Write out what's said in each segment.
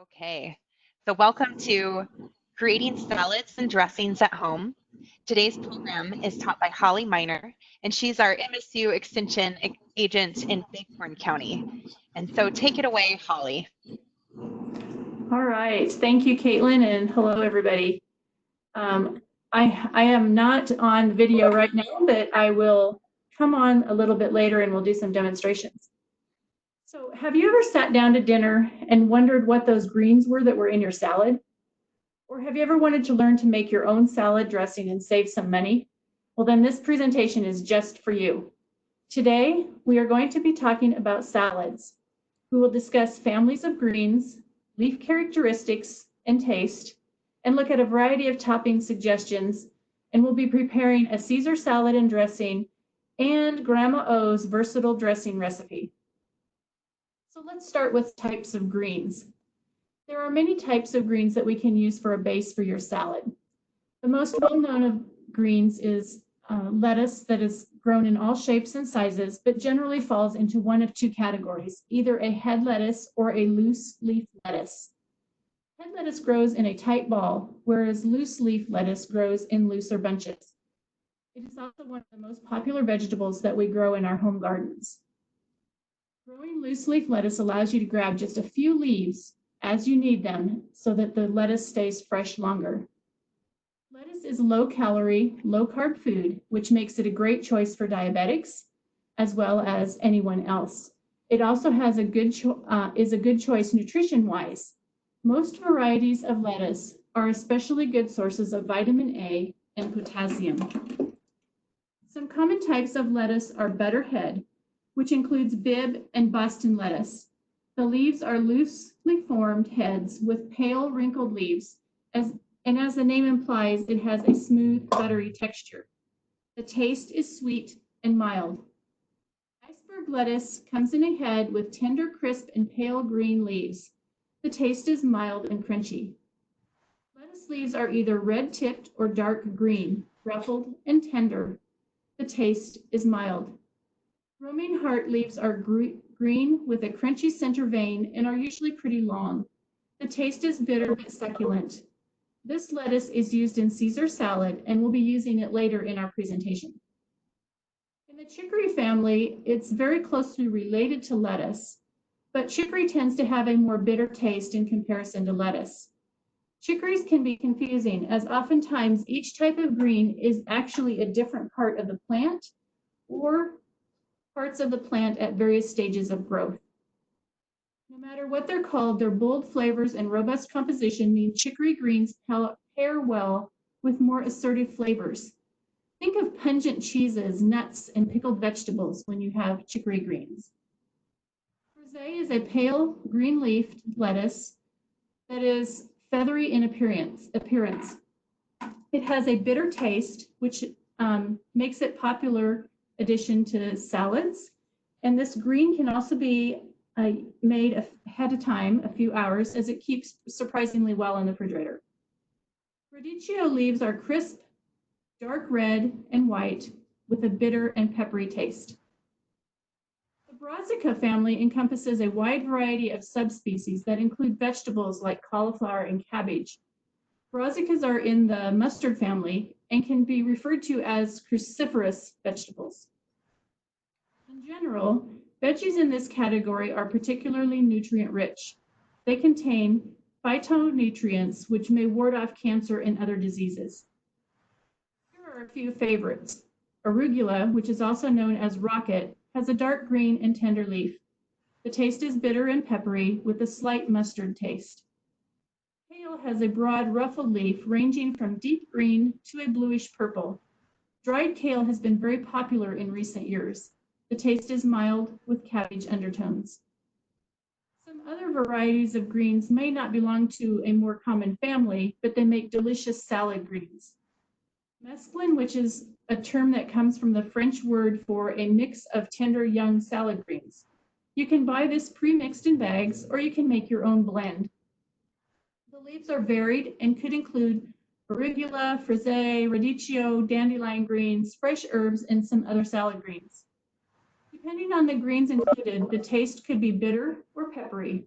Okay, so welcome to Creating Salads and Dressings at Home. Today's program is taught by Holly Miner, and she's our MSU Extension Agent in Bighorn County. And so take it away, Holly. All right, thank you, Caitlin, and hello, everybody. I am not on video right now, but I will come on a little bit later and we'll do some demonstrations. So have you ever sat down to dinner and wondered what those greens were that were in your salad? Or have you ever wanted to learn to make your own salad dressing and save some money? Well, then this presentation is just for you. Today, we are going to be talking about salads. We will discuss families of greens, leaf characteristics and taste, and look at a variety of topping suggestions, and we'll be preparing a Caesar salad and dressing and Grandma O's versatile dressing recipe. So let's start with types of greens. There are many types of greens that we can use for a base for your salad. The most well-known of greens is lettuce that is grown in all shapes and sizes, but generally falls into one of two categories, either a head lettuce or a loose leaf lettuce. Head lettuce grows in a tight ball, whereas loose leaf lettuce grows in looser bunches. It is also one of the most popular vegetables that we grow in our home gardens. Growing loose leaf lettuce allows you to grab just a few leaves as you need them so that the lettuce stays fresh longer. Lettuce is low-calorie, low-carb food, which makes it a great choice for diabetics as well as anyone else. It also has is a good choice nutrition-wise. Most varieties of lettuce are especially good sources of vitamin A and potassium. Some common types of lettuce are butterhead, which includes Bibb and Boston lettuce. The leaves are loosely formed heads with pale, wrinkled leaves, and as the name implies, it has a smooth, buttery texture. The taste is sweet and mild. Iceberg lettuce comes in a head with tender, crisp, and pale green leaves. The taste is mild and crunchy. Lettuce leaves are either red-tipped or dark green, ruffled and tender. The taste is mild. Romaine heart leaves are green with a crunchy center vein and are usually pretty long. The taste is bitter but succulent. This lettuce is used in Caesar salad, and we'll be using it later in our presentation. In the chicory family, it's very closely related to lettuce, but chicory tends to have a more bitter taste in comparison to lettuce. Chicories can be confusing, as oftentimes each type of green is actually a different part of the plant or parts of the plant at various stages of growth. No matter what they're called, their bold flavors and robust composition mean chicory greens pair well with more assertive flavors. Think of pungent cheeses, nuts, and pickled vegetables when you have chicory greens. Frisee is a pale green-leafed lettuce that is feathery in appearance. It has a bitter taste, which makes it popular addition to salads. And this green can also be made ahead of time, a few hours, as it keeps surprisingly well in the refrigerator. Radicchio leaves are crisp, dark red and white with a bitter and peppery taste. The Brassica family encompasses a wide variety of subspecies that include vegetables like cauliflower and cabbage. Brassicas are in the mustard family and can be referred to as cruciferous vegetables. In general, veggies in this category are particularly nutrient-rich. They contain phytonutrients which may ward off cancer and other diseases. Here are a few favorites. Arugula, which is also known as rocket, has a dark green and tender leaf. The taste is bitter and peppery with a slight mustard taste. Kale has a broad ruffled leaf ranging from deep green to a bluish purple. Dried kale has been very popular in recent years. The taste is mild with cabbage undertones. Some other varieties of greens may not belong to a more common family, but they make delicious salad greens. Mesclun, which is a term that comes from the French word for a mix of tender young salad greens. You can buy this pre-mixed in bags, or you can make your own blend. The leaves are varied and could include arugula, frisee, radicchio, dandelion greens, fresh herbs, and some other salad greens. Depending on the greens included, the taste could be bitter or peppery.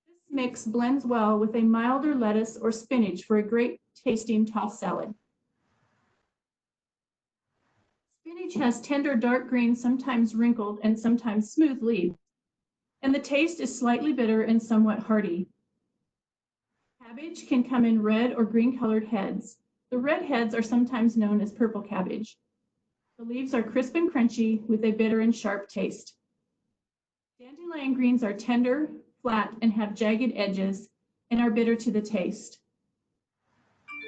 This mix blends well with a milder lettuce or spinach for a great tasting tossed salad. Spinach has tender dark green, sometimes wrinkled and sometimes smooth leaves, and the taste is slightly bitter and somewhat hearty. Cabbage can come in red or green colored heads. The red heads are sometimes known as purple cabbage. The leaves are crisp and crunchy with a bitter and sharp taste. Dandelion greens are tender, flat, and have jagged edges and are bitter to the taste.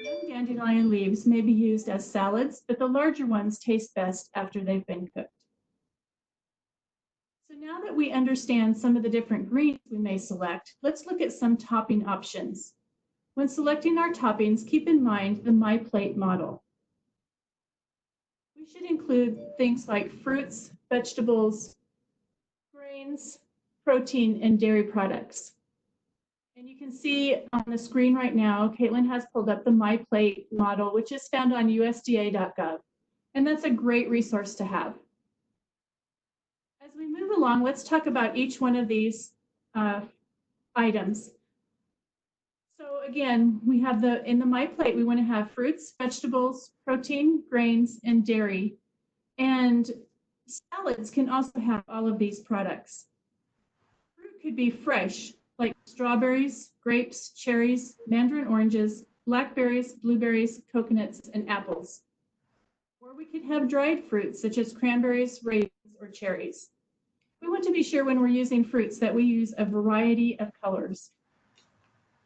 Young dandelion leaves may be used as salads, but the larger ones taste best after they've been cooked. So now that we understand some of the different greens we may select, let's look at some topping options. When selecting our toppings, keep in mind the My Plate model. We should include things like fruits, vegetables, grains, protein, and dairy products. And you can see on the screen right now, Caitlin has pulled up the My Plate model, which is found on USDA.gov. And that's a great resource to have. As we move along, let's talk about each one of these items. So again, we have in the My Plate, we want to have fruits, vegetables, protein, grains, and dairy. And salads can also have all of these products. Fruit could be fresh, like strawberries, grapes, cherries, mandarin oranges, blackberries, blueberries, coconuts, and apples. Or we could have dried fruits, such as cranberries, raisins, or cherries. We want to be sure when we're using fruits that we use a variety of colors.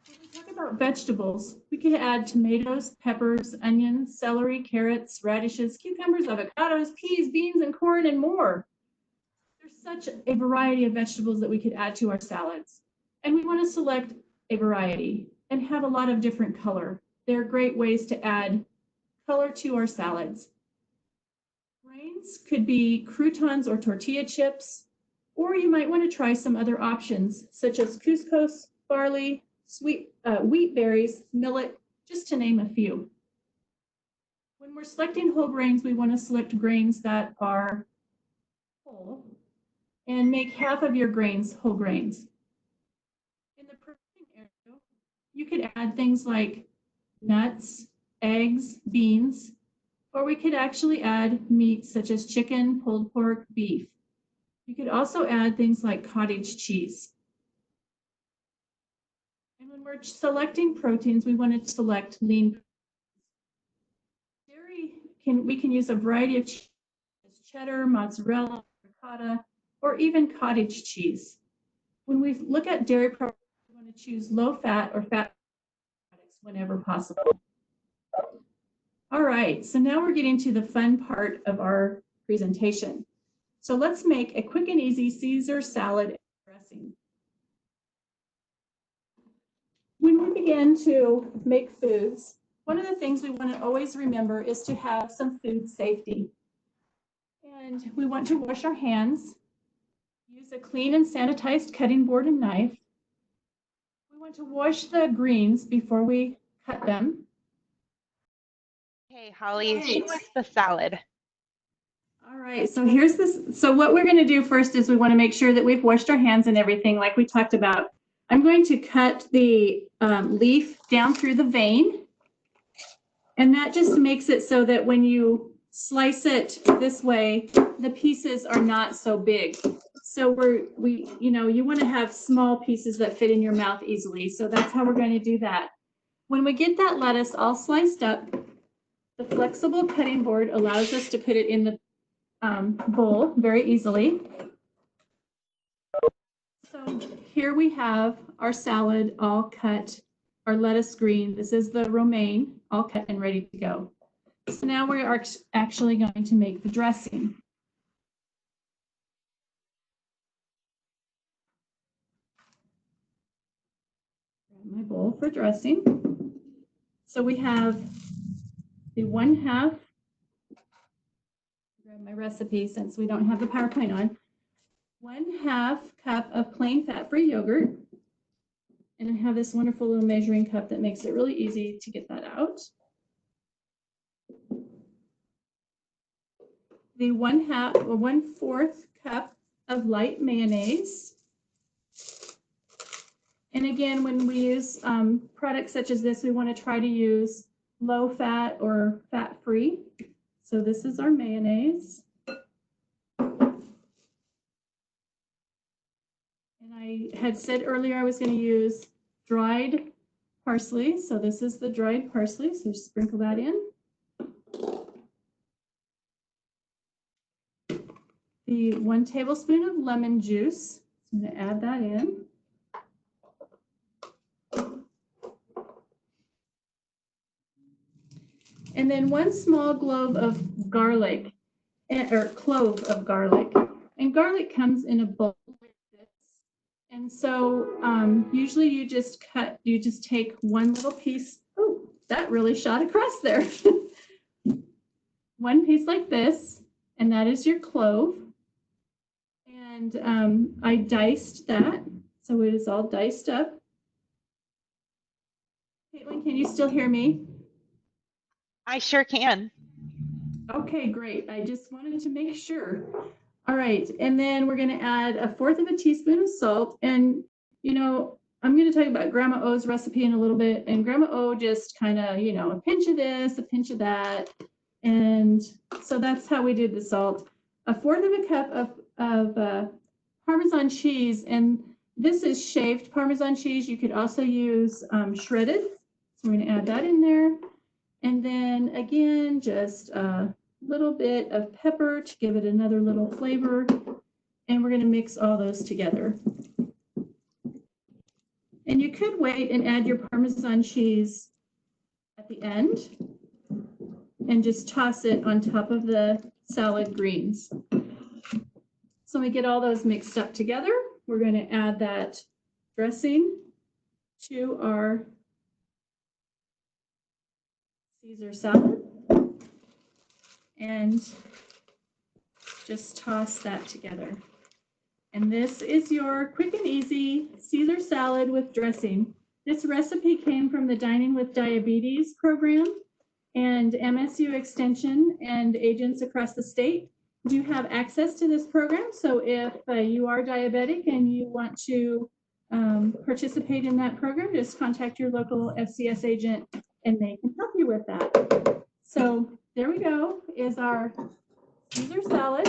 When we talk about vegetables, we could add tomatoes, peppers, onions, celery, carrots, radishes, cucumbers, avocados, peas, beans, and corn, and more. There's such a variety of vegetables that we could add to our salads. And we want to select a variety and have a lot of different color. They're great ways to add color to our salads. Grains could be croutons or tortilla chips, or you might want to try some other options, such as couscous, barley, wheat berries, millet, just to name a few. When we're selecting whole grains, we want to select grains that are whole and make half of your grains whole grains. In the protein area, you could add things like nuts, eggs, beans, or we could actually add meats such as chicken, pulled pork, beef. You could also add things like cottage cheese. And when we're selecting proteins, we want to select lean. Dairy, we can use a variety of cheese, cheddar, mozzarella, ricotta, or even cottage cheese. When we look at dairy products, we want to choose low fat or fat products whenever possible. All right, so now we're getting to the fun part of our presentation. So let's make a quick and easy Caesar salad dressing. When we begin to make foods, one of the things we want to always remember is to have some food safety. And we want to wash our hands, use a clean and sanitized cutting board and knife. We want to wash the greens before we cut them. Hey, Holly, show us the salad. All right, so here's this. So what we're going to do first is we want to make sure that we've washed our hands and everything like we talked about. I'm going to cut the leaf down through the vein, and that just makes it so that when you slice it this way, the pieces are not so big. So you want to have small pieces that fit in your mouth easily. So that's how we're going to do that. When we get that lettuce all sliced up, the flexible cutting board allows us to put it in the bowl very easily. So here we have our salad all cut, our lettuce green. This is the romaine, all cut and ready to go. So now we are actually going to make the dressing. Grab my bowl for dressing. So we have the 1/2, grab my recipe since we don't have the PowerPoint on, 1/2 cup of plain fat-free yogurt. And I have this wonderful little measuring cup that makes it really easy to get that out. The 1/4 cup of light mayonnaise. And again, when we use products such as this, we want to try to use low fat or fat free. So this is our mayonnaise. And I had said earlier I was going to use dried parsley. So this is the dried parsley. So sprinkle that in. The 1 tablespoon of lemon juice. I'm going to add that in. And then 1 small clove of garlic, or clove of garlic. And garlic comes in a bowl like this. And so usually you just take 1 little piece. Oh, that really shot across there. 1 piece like this, and that is your clove. And I diced that, so it is all diced up. Caitlin, can you still hear me? I sure can. Okay, great. I just wanted to make sure. All right, and then we're going to add 1/4 teaspoon of salt. And, you know, I'm going to talk about Grandma O's recipe in a little bit. And Grandma O just kind of, you know, a pinch of this, a pinch of that. And so that's how we did the salt. 1/4 cup of Parmesan cheese. And this is shaved Parmesan cheese. You could also use shredded. So we're going to add that in there. And then again, just a little bit of pepper to give it another little flavor. And we're going to mix all those together. And you could wait and add your Parmesan cheese at the end and just toss it on top of the salad greens. So we get all those mixed up together. We're going to add that dressing to our Caesar salad and just toss that together. And this is your quick and easy Caesar salad with dressing. This recipe came from the Dining with Diabetes program, and MSU Extension and agents across the state do have access to this program. So if you are diabetic and you want to participate in that program, just contact your local FCS agent and they can help you with that. So there we go, is our Caesar salad.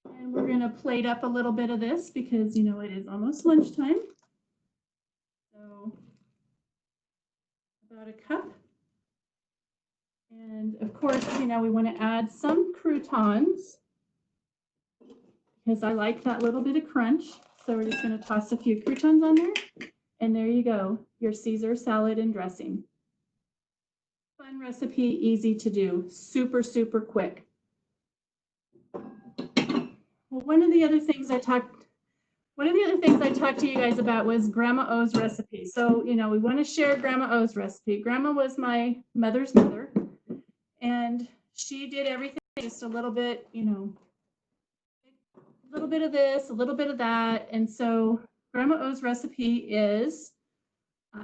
And we're going to plate up a little bit of this because, you know, it is almost lunchtime. So about a cup. And of course, you know, we want to add some croutons because I like that little bit of crunch. So we're just going to toss a few croutons on there. And there you go, your Caesar salad and dressing. Fun recipe, easy to do, super, super quick. Well, one of the other things I talked to you guys about was Grandma O's recipe. So, you know, we want to share Grandma O's recipe. Grandma was my mother's mother, and she did everything just a little bit, you know, a little bit of this, a little bit of that. And so Grandma O's recipe is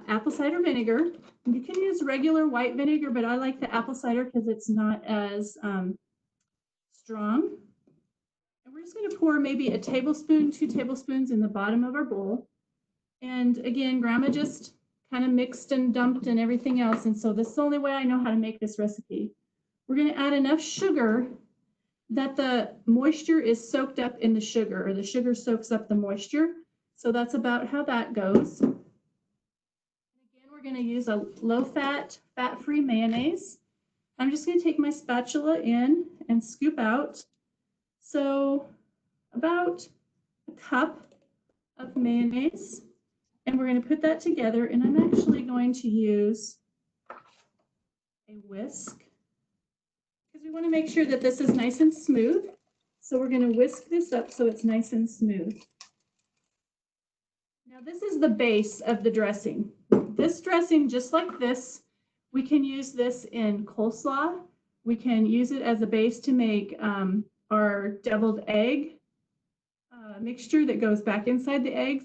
apple cider vinegar. You can use regular white vinegar, but I like the apple cider because it's not as strong. And we're just going to pour maybe a tablespoon, 2 tablespoons in the bottom of our bowl. And again, Grandma just kind of mixed and dumped and everything else. And so this is the only way I know how to make this recipe. We're going to add enough sugar that the moisture is soaked up in the sugar, or the sugar soaks up the moisture. So that's about how that goes. And again, we're going to use a low-fat, fat-free mayonnaise. I'm just going to take my spatula in and scoop out. So about a cup of mayonnaise, and we're going to put that together, and I'm actually going to use a whisk because we want to make sure that this is nice and smooth. So we're going to whisk this up so it's nice and smooth. Now this is the base of the dressing. This dressing, just like this, we can use this in coleslaw. We can use it as a base to make our deviled egg mixture that goes back inside the eggs.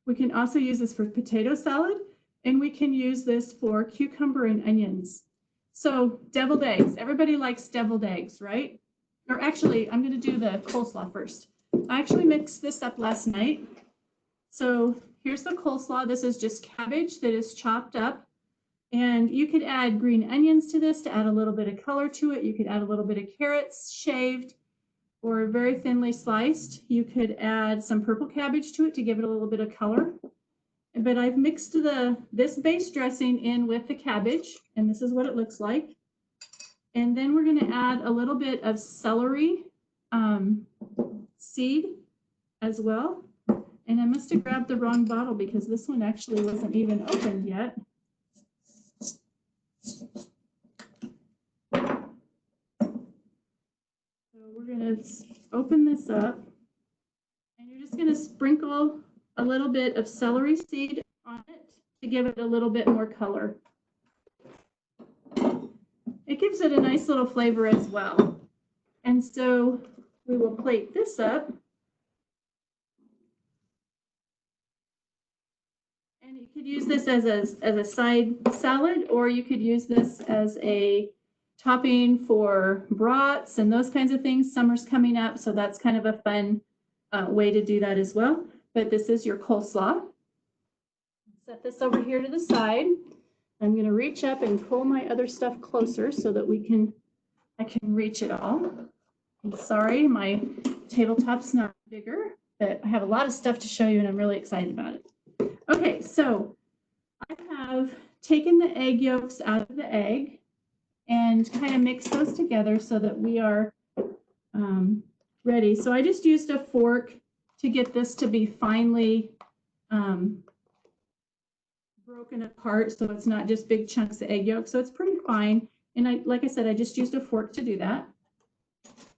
We can also use this for potato salad, and we can use this for cucumber and onions. So deviled eggs, everybody likes deviled eggs, right? Or actually, I'm going to do the coleslaw first. I actually mixed this up last night. So here's the coleslaw. This is just cabbage that is chopped up. And you could add green onions to this to add a little bit of color to it. You could add a little bit of carrots shaved or very thinly sliced. You could add some purple cabbage to it to give it a little bit of color. But I've mixed this base dressing in with the cabbage, and this is what it looks like. And then we're going to add a little bit of celery seed as well. And I must have grabbed the wrong bottle because this one actually wasn't even opened yet. So we're going to open this up, and you're just going to sprinkle a little bit of celery seed on it to give it a little bit more color. It gives it a nice little flavor as well. And so we will plate this up. And you could use this as a side salad, or you could use this as a topping for brats and those kinds of things. Summer's coming up, so that's kind of a fun way to do that as well. But this is your coleslaw. Set this over here to the side. I'm going to reach up and pull my other stuff closer so that I can reach it all. I'm sorry, my tabletop's not bigger, but I have a lot of stuff to show you and I'm really excited about it. Okay, so I have taken the egg yolks out of the egg and kind of mixed those together so that we are ready. So I just used a fork to get this to be finely broken apart, so it's not just big chunks of egg yolk. So it's pretty fine. And like I said, I just used a fork to do that.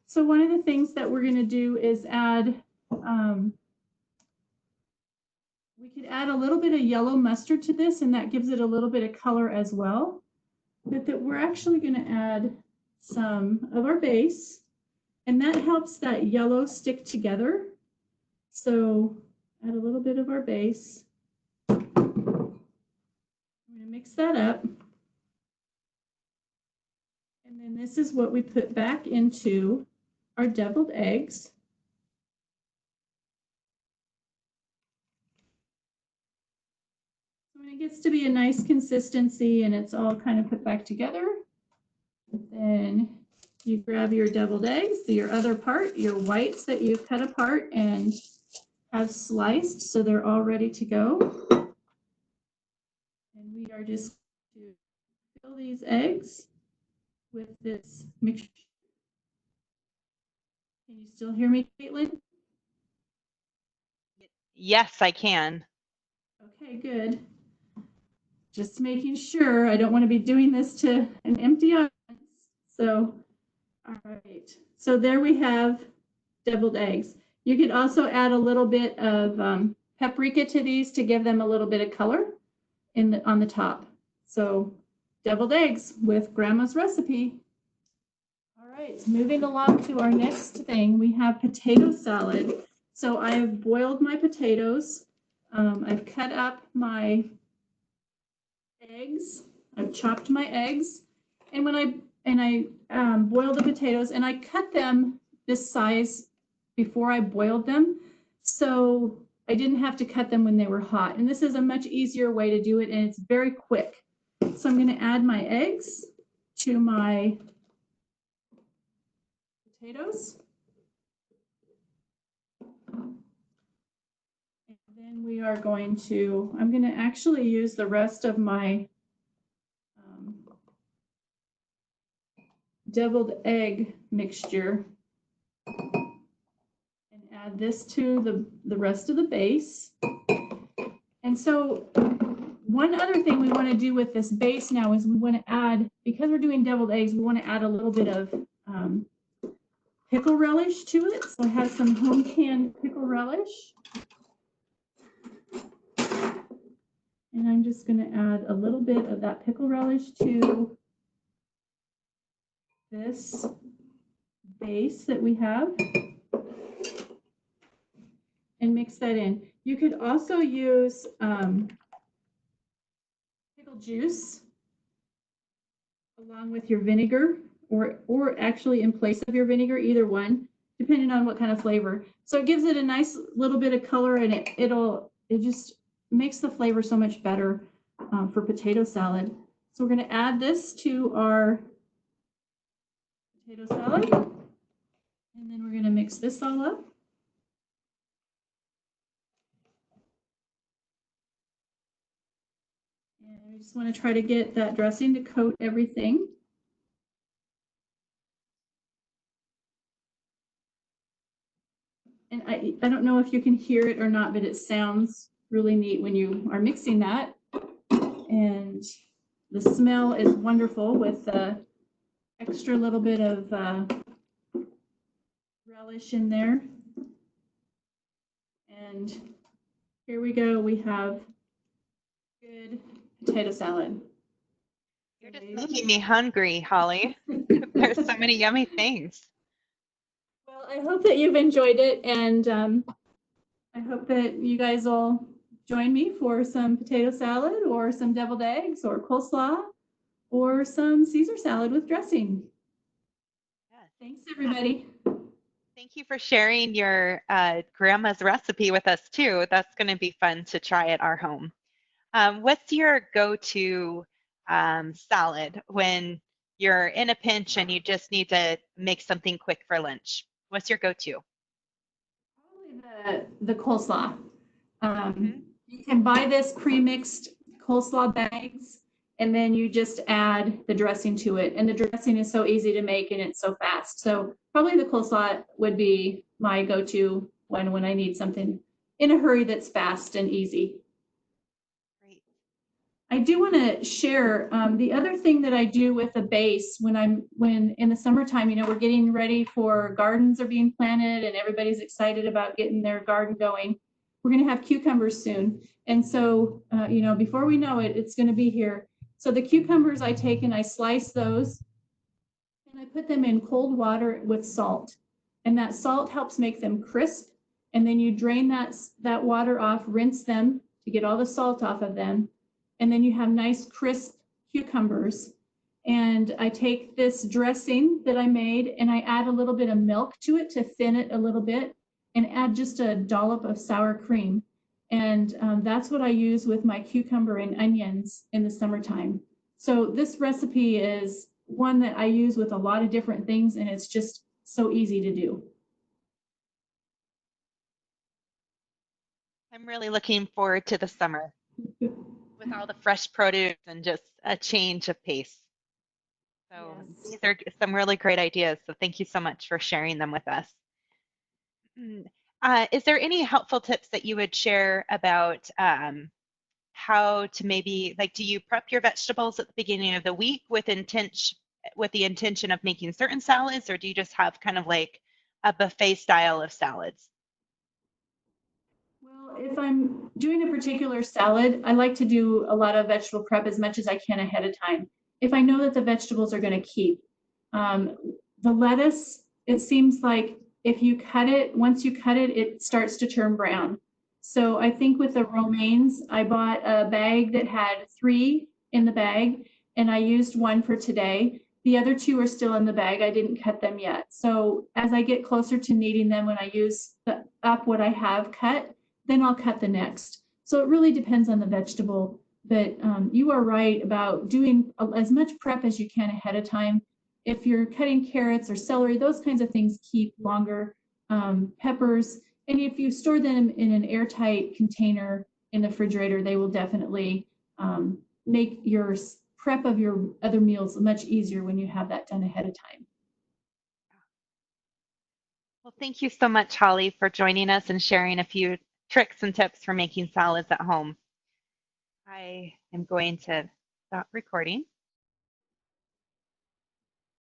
So one of the things that we're going to do is add, we could add a little bit of yellow mustard to this, and that gives it a little bit of color as well. But that we're actually going to add some of our base, and that helps that yellow stick together. So add a little bit of our base. I'm going to mix that up. And then this is what we put back into our deviled eggs. When it gets to be a nice consistency and it's all kind of put back together, then you grab your deviled eggs, your other part, your whites that you've cut apart and have sliced so they're all ready to go. And we are just going to fill these eggs with this mixture. Can you still hear me, Caitlin? Yes, I can. Okay, good. Just making sure. I don't want to be doing this to an empty audience. So, all right. So there we have deviled eggs. You could also add a little bit of paprika to these to give them a little bit of color on the top. So deviled eggs with Grandma's recipe. All right, moving along to our next thing, we have potato salad. So I have boiled my potatoes. I've cut up my eggs. I've chopped my eggs, and when I boiled the potatoes, and I cut them this size before I boiled them, so I didn't have to cut them when they were hot. And this is a much easier way to do it, and it's very quick. So I'm going to add my eggs to my potatoes. And then we are going to, I'm going to actually use the rest of my deviled egg mixture and add this to the rest of the base. And so one other thing we want to do with this base now is we want to add, because we're doing deviled eggs, we want to add a little bit of pickle relish to it. So I have some home canned pickle relish. And I'm just going to add a little bit of that pickle relish to this base that we have and mix that in. You could also use pickle juice along with your vinegar, or actually in place of your vinegar, either one, depending on what kind of flavor. So it gives it a nice little bit of color, and it makes the flavor so much better for potato salad. So we're going to add this to our potato salad, and then we're going to mix this all up. And I just want to try to get that dressing to coat everything. And I don't know if you can hear it or not, but it sounds really neat when you are mixing that. And the smell is wonderful with the extra little bit of relish in there. And here we go. We have good potato salad. You're just making me hungry, Holly. There's so many yummy things. Well, I hope that you've enjoyed it, and I hope that you guys will join me for some potato salad or some deviled eggs or coleslaw or some Caesar salad with dressing. Yes. Thanks, everybody. Thank you for sharing your grandma's recipe with us too. That's going to be fun to try at our home. What's your go-to salad when you're in a pinch and you just need to make something quick for lunch? What's your go-to? Probably the coleslaw. You can buy this pre-mixed coleslaw bags, and then you just add the dressing to it. And the dressing is so easy to make and it's so fast. So probably the coleslaw would be my go-to when I need something in a hurry that's fast and easy. Great. I do want to share the other thing that I do with the base when in the summertime, we're getting ready for gardens are being planted and everybody's excited about getting their garden going. We're going to have cucumbers soon. And so, before we know it, it's going to be here. So the cucumbers I take and I slice those and I put them in cold water with salt. And that salt helps make them crisp. And then you drain that water off, rinse them to get all the salt off of them. And then you have nice crisp cucumbers. And I take this dressing that I made and I add a little bit of milk to it to thin it a little bit and add just a dollop of sour cream. And that's what I use with my cucumber and onions in the summertime. So this recipe is one that I use with a lot of different things, and it's just so easy to do. I'm really looking forward to the summer with all the fresh produce and just a change of pace. So Yes. these are some really great ideas. So thank you so much for sharing them with us. Is there any helpful tips that you would share about how to maybe do you prep your vegetables at the beginning of the week with the intention of making certain salads, or do you just have kind of like a buffet style of salads? Well, if I'm doing a particular salad, I like to do a lot of vegetable prep as much as I can ahead of time. If I know that the vegetables are going to keep. The lettuce, it seems like if you cut it, once you cut it, it starts to turn brown. So I think with the romaines, I bought a bag that had 3 in the bag, and I used 1 for today. The other 2 are still in the bag. I didn't cut them yet. So as I get closer to needing them, when I use up what I have cut, then I'll cut the next. So it really depends on the vegetable, but you are right about doing as much prep as you can ahead of time. If you're cutting carrots or celery, those kinds of things keep longer. Peppers, and if you store them in an airtight container in the refrigerator, they will definitely make your prep of your other meals much easier when you have that done ahead of time. Well, thank you so much, Holly, for joining us and sharing a few tricks and tips for making salads at home. I am going to stop recording.